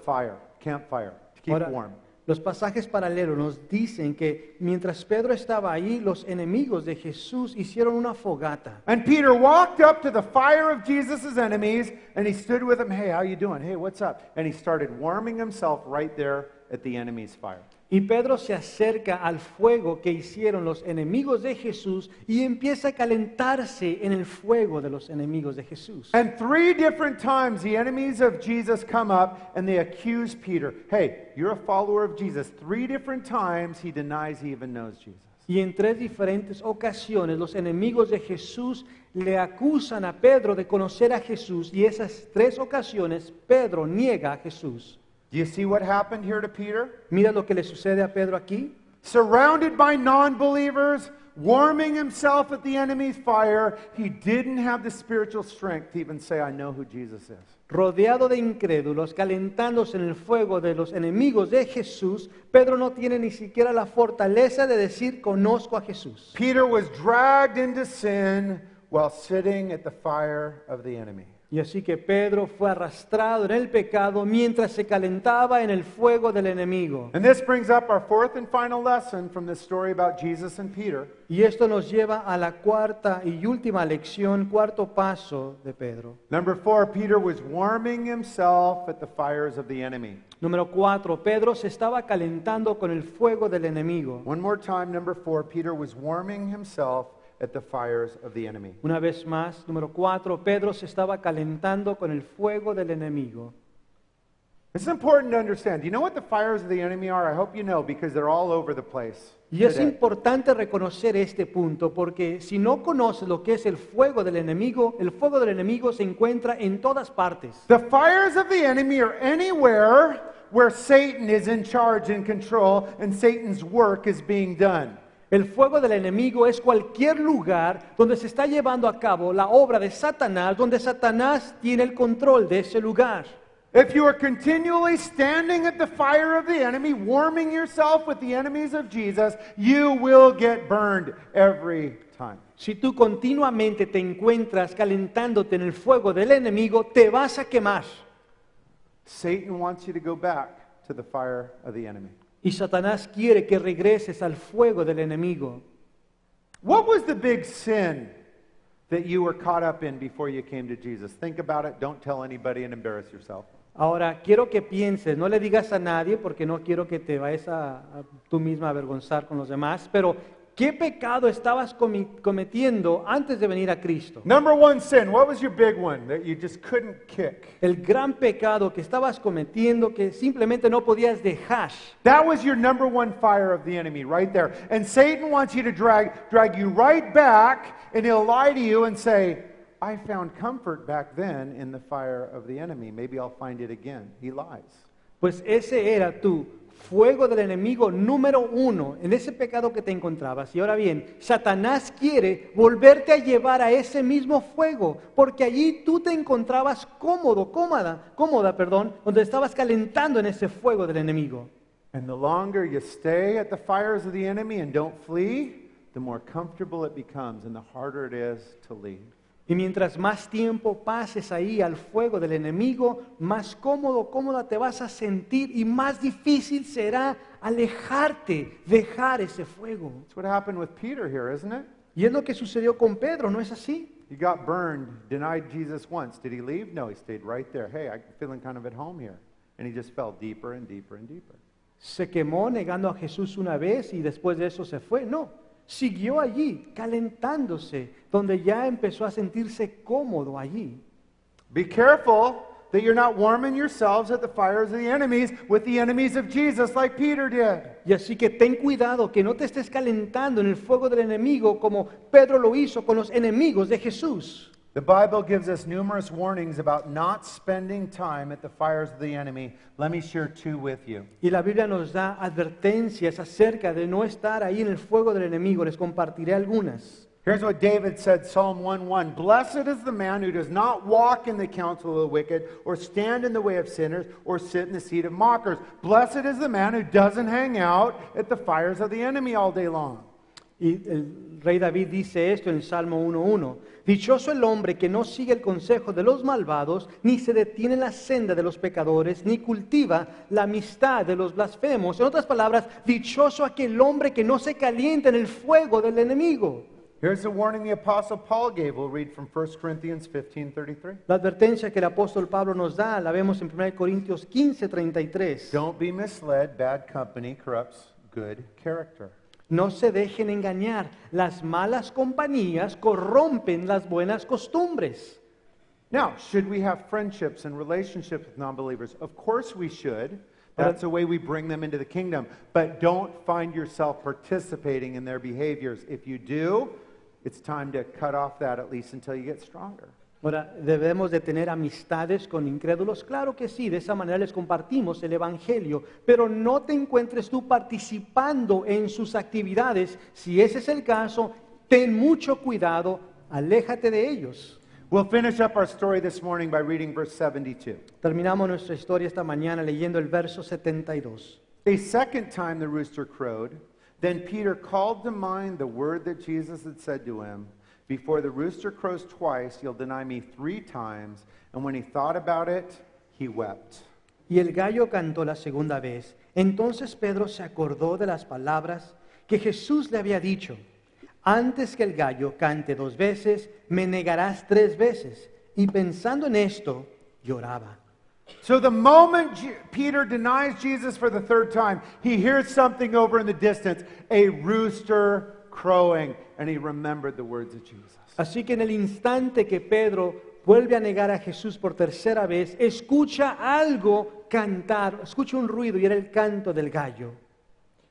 Speaker 1: campfire to keep warm.
Speaker 2: Los pasajes paralelos nos dicen que mientras Pedro estaba ahí, los enemigos de Jesús hicieron una fogata.
Speaker 1: And Peter walked up to the fire of Jesus' enemies and he stood with them. Hey, how you doing? Hey, what's up? And he started warming himself right there at the enemy's fire.
Speaker 2: Y Pedro se acerca al fuego que hicieron los enemigos de Jesús y empieza a calentarse en el fuego de los enemigos de Jesús.
Speaker 1: And 3 different times the enemies of Jesus come up and they accuse Peter. Hey, you're a follower of Jesus. 3 different times he denies he even knows Jesus.
Speaker 2: Y en 3 diferentes ocasiones los enemigos de Jesús le acusan a Pedro de conocer a Jesús y esas 3 ocasiones Pedro niega a Jesús.
Speaker 1: Do you see what happened here to Peter?
Speaker 2: Mira lo que le sucede a Pedro aquí.
Speaker 1: Surrounded by non-believers, warming himself at the enemy's fire, he didn't have the spiritual strength to even say, I know who Jesus is.
Speaker 2: Rodeado de incrédulos, calentándose en el fuego de los enemigos de Jesús, Pedro no tiene ni siquiera la fortaleza de decir, conozco a Jesús.
Speaker 1: Peter was dragged into sin while sitting at the fire of the enemy.
Speaker 2: Y así que Pedro fue arrastrado en el pecado mientras se calentaba en el fuego del enemigo.
Speaker 1: And this brings up our fourth and final lesson from this story about Jesus and Peter.
Speaker 2: Y esto nos lleva a la cuarta y última lección, cuarto paso de Pedro.
Speaker 1: Number 4, Peter was warming himself at the fires of the enemy.
Speaker 2: Número 4, Pedro se estaba calentando con el fuego del enemigo.
Speaker 1: One more time, number 4, Peter was warming himself at the fires of the enemy.
Speaker 2: Una vez más, número 4, Pedro se estaba calentando con el fuego del enemigo.
Speaker 1: This is important to understand. Do you know what the fires of the enemy are? I hope you know because they're all over the place.
Speaker 2: Y es
Speaker 1: today.
Speaker 2: importante reconocer este punto porque si no conoces lo que es el fuego del enemigo se encuentra en todas partes.
Speaker 1: The fires of the enemy are anywhere where Satan is in charge and control and Satan's work is being done.
Speaker 2: El fuego del enemigo es cualquier lugar donde se está llevando a cabo la obra de Satanás, donde Satanás tiene el control de ese lugar.
Speaker 1: If you are continually standing at the fire of the enemy, warming yourself with the enemies of Jesus, you will get burned every time.
Speaker 2: Si tú continuamente te encuentras calentándote en el fuego del enemigo, te vas a quemar.
Speaker 1: Satan wants you to go back to the fire of the enemy.
Speaker 2: Y Satanás quiere que regreses al fuego del enemigo.
Speaker 1: What was the big sin that you were caught up in before you came to Jesus? Think about it. Don't tell anybody and embarrass yourself.
Speaker 2: Ahora, quiero que pienses, no le digas a nadie porque no quiero que te vayas a tú misma a avergonzar con los demás, pero ¿qué pecado estabas cometiendo antes de venir a Cristo?
Speaker 1: Number 1 sin. What was your big one that you just couldn't kick?
Speaker 2: El gran pecado que estabas cometiendo que simplemente no podías dejar.
Speaker 1: That was your number 1 fire of the enemy right there. And Satan wants you to drag you right back, and he'll lie to you and say, I found comfort back then in the fire of the enemy. Maybe I'll find it again. He lies.
Speaker 2: Pues ese era tu fuego del enemigo número 1, en ese pecado que te encontrabas. Y ahora bien, Satanás quiere volverte a llevar a ese mismo fuego, porque allí tú te encontrabas cómoda, donde estabas calentando en ese fuego del enemigo.
Speaker 1: And the longer you stay at the fires of the enemy and don't flee, the more comfortable it becomes and the harder it is to leave.
Speaker 2: Y mientras más tiempo pases ahí al fuego del enemigo, más cómoda te vas a sentir y más difícil será alejarte, dejar ese fuego.
Speaker 1: That's what happened with Peter here, isn't it?
Speaker 2: Y es lo que sucedió con Pedro, ¿no es así?
Speaker 1: He got burned, denied Jesus once. Did he leave? No, he stayed right there. Hey, I'm feeling kind of at home here. And he just fell deeper and deeper and deeper.
Speaker 2: ¿Se quemó negando a Jesús una vez y después de eso se fue? No. Siguió allí, calentándose, donde ya empezó a sentirse cómodo allí.
Speaker 1: Be careful that you're not warming yourselves at the fires of the enemies with the enemies of Jesus like Peter did.
Speaker 2: Y así que ten cuidado que no te estés calentando en el fuego del enemigo como Pedro lo hizo con los enemigos de Jesús.
Speaker 1: The Bible gives us numerous warnings about not spending time at the fires of the enemy. Let me share 2 with you.
Speaker 2: Y la Biblia nos da advertencias acerca de no estar ahí en el fuego del enemigo. Les compartiré algunas.
Speaker 1: Here's what David said, Psalm 1:1. Blessed is the man who does not walk in the counsel of the wicked, or stand in the way of sinners, or sit in the seat of mockers. Blessed is the man who doesn't hang out at the fires of the enemy all day long.
Speaker 2: Y el rey David dice esto en el Salmo 1:1. Dichoso el hombre que no sigue el consejo de los malvados, ni se detiene en la senda de los pecadores, ni cultiva la amistad de los blasfemos. En otras palabras, dichoso aquel hombre que no se calienta en el fuego del enemigo.
Speaker 1: Here's the warning the Apostle Paul gave. We'll read from 1 Corinthians 15:33.
Speaker 2: La advertencia que el apóstol Pablo nos da, la vemos en 1 Corintios 15:33.
Speaker 1: Don't be misled. Bad company corrupts good character.
Speaker 2: No se dejen engañar. Las malas compañías corrompen las buenas costumbres.
Speaker 1: Now, should we have friendships and relationships with non-believers? Of course we should. That's the way we bring them into the kingdom. But don't find yourself participating in their behaviors. If you do, it's time to cut off that at least until you get stronger.
Speaker 2: Ahora, ¿debemos de tener amistades con incrédulos? Claro que sí, de esa manera les compartimos el Evangelio, pero no te encuentres tú participando en sus actividades. Si ese es el caso, ten mucho cuidado, aléjate de ellos.
Speaker 1: We'll finish up our story this morning by reading verse 72.
Speaker 2: Terminamos nuestra historia esta mañana leyendo el verso 72.
Speaker 1: A second time the rooster crowed. Then Peter called to mind the word that Jesus had said to him, Before the rooster crows twice, you'll deny me 3 times. And when he thought about it, he wept.
Speaker 2: Y el gallo cantó la segunda vez. Entonces Pedro se acordó de las palabras que Jesús le había dicho. Antes que el gallo cante 2 veces, me negarás 3 veces. Y pensando en esto, lloraba.
Speaker 1: So the moment Peter denies Jesus for the 3rd time, he hears something over in the distance, a rooster crowing, and he remembered the words of Jesus.
Speaker 2: Así que en el instante que Pedro vuelve a negar a Jesús por 3ª vez, escucha algo cantar, escucha un ruido y era el canto del gallo.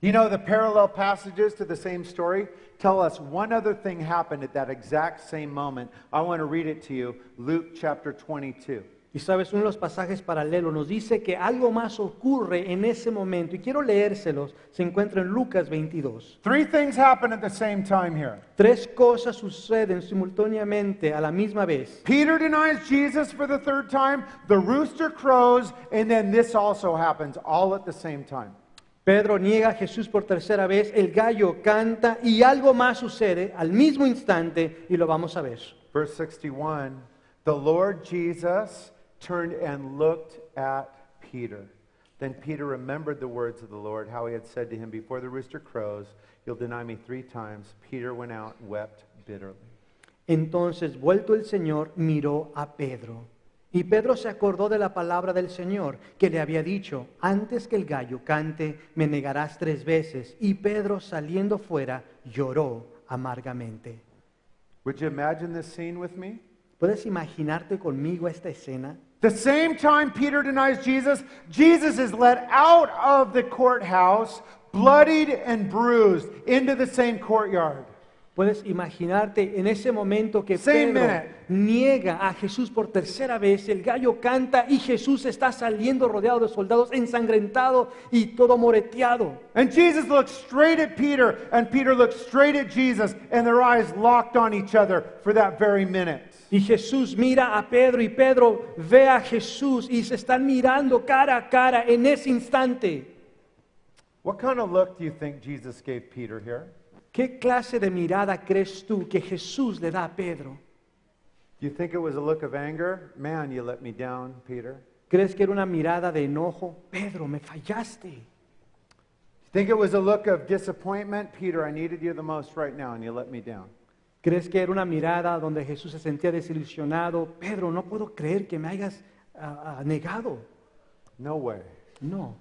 Speaker 1: You know, the parallel passages to the same story tell us one other thing happened at that exact same moment. I want to read it to you, Luke chapter 22.
Speaker 2: Y sabes, uno de los pasajes paralelos nos dice que algo más ocurre en ese momento. Y quiero leérselos. Se encuentra en Lucas 22.
Speaker 1: 3 things happen at the same time here.
Speaker 2: 3 cosas suceden simultáneamente a la misma vez.
Speaker 1: Peter denies Jesus for the 3rd time, the rooster crows, and then this also happens all at the same time.
Speaker 2: Pedro niega a Jesús por 3ª vez, el gallo canta y algo más sucede al mismo instante y lo vamos a ver.
Speaker 1: Verse 61, the Lord Jesus turned and looked at Peter. Then Peter remembered the words of the Lord, how he had said to him, before the rooster crows, you'll deny me 3 times. Peter went out and wept bitterly.
Speaker 2: Entonces, vuelto el Señor, miró a Pedro. Y Pedro se acordó de la palabra del Señor, que le había dicho, antes que el gallo cante, me negarás 3 veces. Y Pedro, saliendo fuera, lloró amargamente.
Speaker 1: Would you imagine this scene with me?
Speaker 2: ¿Puedes imaginarte conmigo esta escena?
Speaker 1: The same time Peter denies Jesus, Jesus is led out of the courthouse, bloodied and bruised, into the same courtyard.
Speaker 2: Puedes imaginarte en ese momento que
Speaker 1: Same
Speaker 2: Pedro
Speaker 1: minute.
Speaker 2: niega a Jesús por 3ª vez, el gallo canta y Jesús está saliendo rodeado de soldados, ensangrentado y todo moreteado.
Speaker 1: And Jesus looks straight at Peter, and Peter looks straight at Jesus, and their eyes locked on each other for that very minute.
Speaker 2: Y Jesús mira a Pedro y Pedro ve a Jesús y se están mirando cara a cara en ese instante.
Speaker 1: What kind of look do you think Jesus gave Peter here?
Speaker 2: ¿Qué clase de mirada crees tú que Jesús le da a Pedro?
Speaker 1: Do you think it was a look of anger? Man, you let me down, Peter.
Speaker 2: ¿Crees que era una mirada de enojo? Pedro, me fallaste.
Speaker 1: You think it was a look of disappointment? Peter, I needed you the most right now, and you let me down.
Speaker 2: ¿Crees que era una mirada donde Jesús se sentía desilusionado? Pedro, no puedo creer que me hayas negado.
Speaker 1: No way.
Speaker 2: No.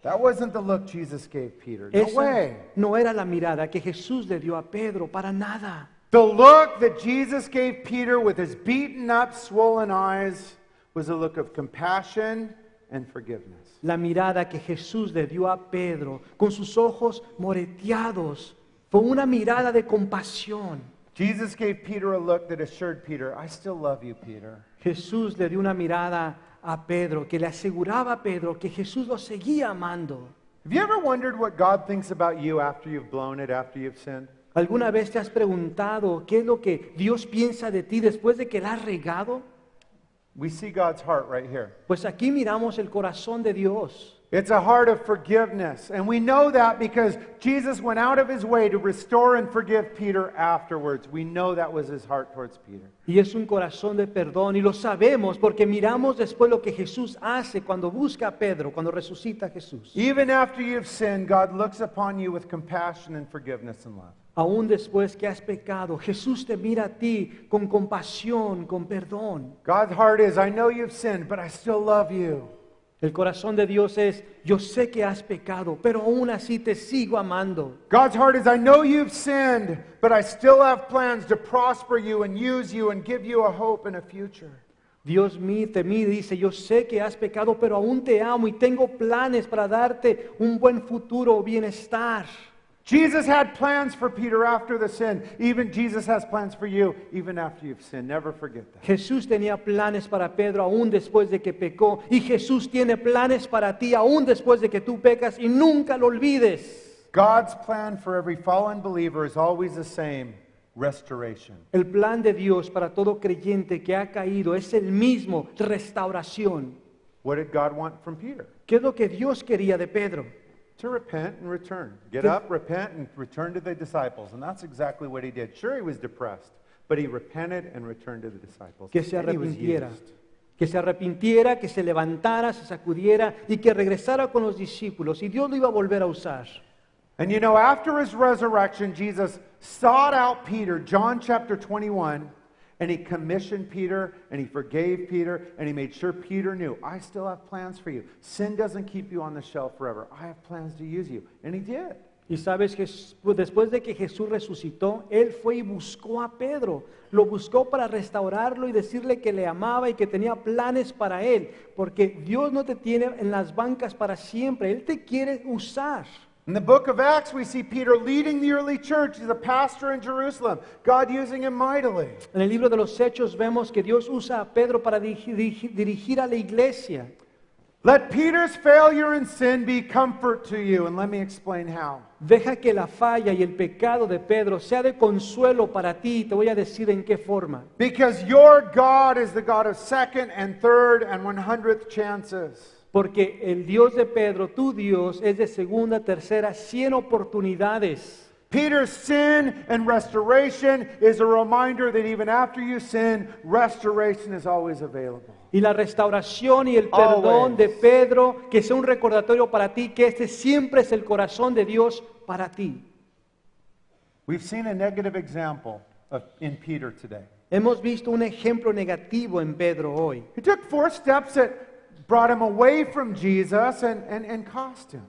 Speaker 1: That wasn't the look Jesus gave Peter. No
Speaker 2: Esa
Speaker 1: way.
Speaker 2: no era la mirada que Jesús le dio a Pedro, para nada.
Speaker 1: The look that Jesus gave Peter with his beaten up, swollen eyes was a look of compassion and forgiveness.
Speaker 2: La mirada que Jesús le dio a Pedro con sus ojos moreteados fue una mirada de compasión.
Speaker 1: Jesus gave Peter a look that assured Peter, I still love you, Peter.
Speaker 2: Jesús le dio una mirada a Pedro que le aseguraba a Pedro que Jesús lo seguía amando.
Speaker 1: Have you ever wondered what God thinks about you after you've blown it, after you've sinned?
Speaker 2: ¿Alguna vez te has preguntado qué es lo que Dios piensa de ti después de que la has regado?
Speaker 1: We see God's heart right here.
Speaker 2: Pues aquí miramos el corazón de Dios.
Speaker 1: It's a heart of forgiveness. And we know that because Jesus went out of his way to restore and forgive Peter afterwards. We know that was his heart towards Peter.
Speaker 2: Y es un corazón de perdón y lo sabemos porque miramos después lo que Jesús hace cuando busca a Pedro, cuando resucita a Jesús.
Speaker 1: Even after you've sinned, God looks upon you with compassion and forgiveness and love.
Speaker 2: Aún después que has pecado, Jesús te mira a ti con compasión, con perdón.
Speaker 1: God's heart is, I know you've sinned, but I still love you.
Speaker 2: El corazón de Dios es, yo sé que has pecado, pero aún así te sigo amando.
Speaker 1: God's heart is, I know you've sinned, but I still have plans to prosper you and use you and give you a hope and a future.
Speaker 2: Dios te mira y dice, yo sé que has pecado, pero aún te amo y tengo planes para darte un buen futuro o bienestar.
Speaker 1: Jesus had plans for Peter after the sin. Even Jesus has plans for you, even after you've sinned. Never forget that.
Speaker 2: Jesús tenía planes para Pedro aún después de que pecó. Y Jesús tiene planes para ti aún después de que tú pecas y nunca lo olvides.
Speaker 1: God's plan for every fallen believer is always the same: restoration.
Speaker 2: El plan de Dios para todo creyente que ha caído es el mismo, restauración.
Speaker 1: What did God want from Peter?
Speaker 2: ¿Qué es lo que Dios quería de Pedro?
Speaker 1: To repent and return. Get up, repent, and return to the disciples. And that's exactly what he did. Sure, he was depressed, But he repented and returned to the disciples.
Speaker 2: que se
Speaker 1: And he was
Speaker 2: arrepintiera.
Speaker 1: used.
Speaker 2: Que se arrepintiera, que se levantara, se sacudiera y que regresara con los discípulos. Y Dios lo iba a volver a usar.
Speaker 1: And you know, after his resurrection, Jesus sought out Peter, John chapter 21, and he commissioned Peter, and he forgave Peter, and he made sure Peter knew, I still have plans for you. Sin doesn't keep you on the shelf forever. I have plans to use you. And he did.
Speaker 2: Y sabes, después de que Jesús resucitó, Él fue y buscó a Pedro. Lo buscó para restaurarlo y decirle que le amaba y que tenía planes para él. Porque Dios no te tiene en las bancas para siempre. Él te quiere usar.
Speaker 1: In the book of Acts, we see Peter leading the early church. He's a pastor in Jerusalem. God using him mightily.
Speaker 2: En el libro de los Hechos vemos que Dios usa a Pedro para dirigir a la iglesia.
Speaker 1: Let Peter's failure and sin be comfort to you. And let me explain how.
Speaker 2: Deja que la falla y el pecado de Pedro sea de consuelo para ti. Y te voy a decir en qué forma.
Speaker 1: Because your God is the God of second and third and 100th chances.
Speaker 2: Porque el Dios de Pedro, tu Dios, es de segunda, tercera, 100 oportunidades.
Speaker 1: Peter's sin and restoration is a reminder that even after you sin, restoration is always available.
Speaker 2: Y la restauración y el perdón de Pedro, que sea un recordatorio para ti, que este siempre es el corazón de Dios para ti.
Speaker 1: We've seen a negative example in Peter today.
Speaker 2: Hemos visto un ejemplo negativo en Pedro hoy.
Speaker 1: He took 4 steps that brought him away from Jesus and cost him.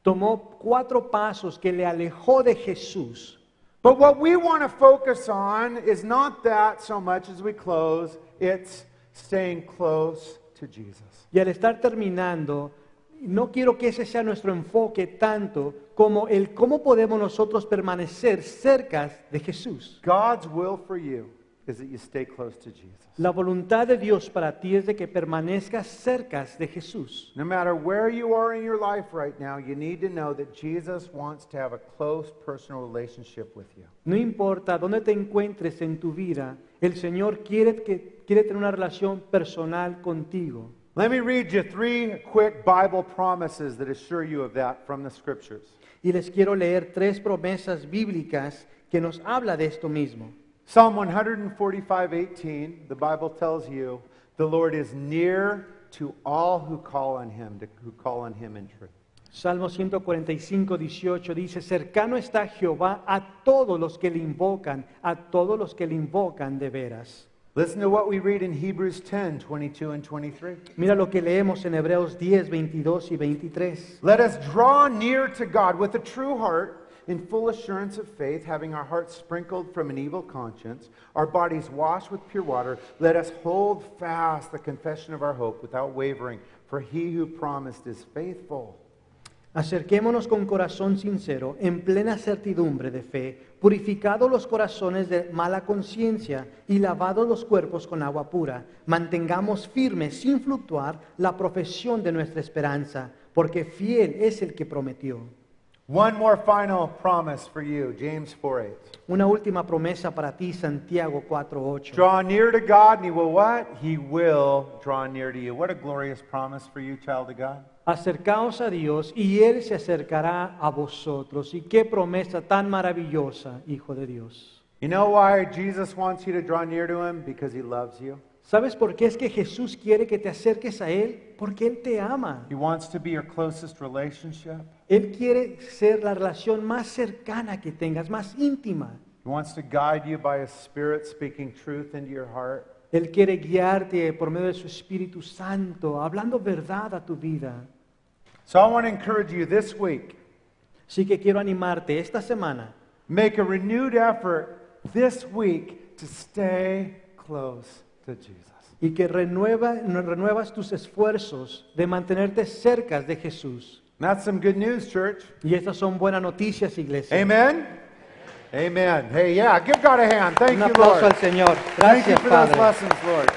Speaker 2: Tomó 4 pasos que le alejó de Jesús.
Speaker 1: But what we want to focus on is not that so much as we close, it's staying close to Jesus.
Speaker 2: Y al estar terminando, no quiero que ese sea nuestro enfoque tanto como el cómo podemos nosotros permanecer cerca de Jesús.
Speaker 1: God's will for you is that you stay close to Jesus.
Speaker 2: La voluntad de Dios para ti es de que permanezcas cerca de Jesús.
Speaker 1: No matter where you are in your life right now, you need to know that Jesus wants to have a close personal relationship with you.
Speaker 2: No importa dónde te encuentres en tu vida, el Señor quiere tener una relación personal contigo.
Speaker 1: Let me read you 3 quick Bible promises that assure you of that from the scriptures.
Speaker 2: Y les quiero leer 3 promesas bíblicas que nos habla de esto mismo.
Speaker 1: Psalm 145:18, the Bible tells you, the Lord is near to all who call on him in truth.
Speaker 2: Salmo 145:18 dice, cercano está Jehová a todos los que le invocan, a todos los que le invocan de veras.
Speaker 1: Listen to what we read in Hebrews 10:22 and 23.
Speaker 2: Mira lo que leemos en Hebreos 10, 22 y 23.
Speaker 1: Let us draw near to God with a true heart, in full assurance of faith, having our hearts sprinkled from an evil conscience, our bodies washed with pure water. Let us hold fast the confession of our hope without wavering, for he who promised is faithful.
Speaker 2: Acerquémonos con corazón sincero, en plena certidumbre de fe, purificados los corazones de mala conciencia y lavados los cuerpos con agua pura. Mantengamos firme, sin fluctuar, la profesión de nuestra esperanza, porque fiel es el que prometió.
Speaker 1: One more final promise for you, James 4:8.
Speaker 2: Una última promesa para ti, Santiago 4:8.
Speaker 1: Draw near to God and he will what? He will draw near to you. What a glorious promise for you, child of God.
Speaker 2: Acercaos a Dios y Él se acercará a vosotros. Y qué promesa tan maravillosa, Hijo de Dios.
Speaker 1: You know why Jesus wants you to draw near to him? Because he loves you.
Speaker 2: ¿Sabes por qué es que Jesús quiere que te acerques a Él? Porque Él te ama.
Speaker 1: He wants to be your closest relationship.
Speaker 2: Él quiere ser la relación más cercana que tengas, más íntima.
Speaker 1: He wants to guide you by his Spirit, speaking truth into your heart.
Speaker 2: Él quiere guiarte por medio de su Espíritu Santo, hablando verdad a tu vida.
Speaker 1: So I want to encourage you this week.
Speaker 2: Así que quiero animarte esta semana.
Speaker 1: Make a renewed effort this week to stay close to Jesus.
Speaker 2: Y que renuevas tus esfuerzos de mantenerte cerca de Jesús.
Speaker 1: That's some good news, church.
Speaker 2: Y estas son buenas noticias, iglesia.
Speaker 1: Amen? Amen. Hey, yeah, give God a hand. Thank
Speaker 2: Un
Speaker 1: you,
Speaker 2: aplauso
Speaker 1: Lord.
Speaker 2: al Señor.
Speaker 1: Thank you
Speaker 2: Gracias,
Speaker 1: for those
Speaker 2: Padre.
Speaker 1: lessons, Lord.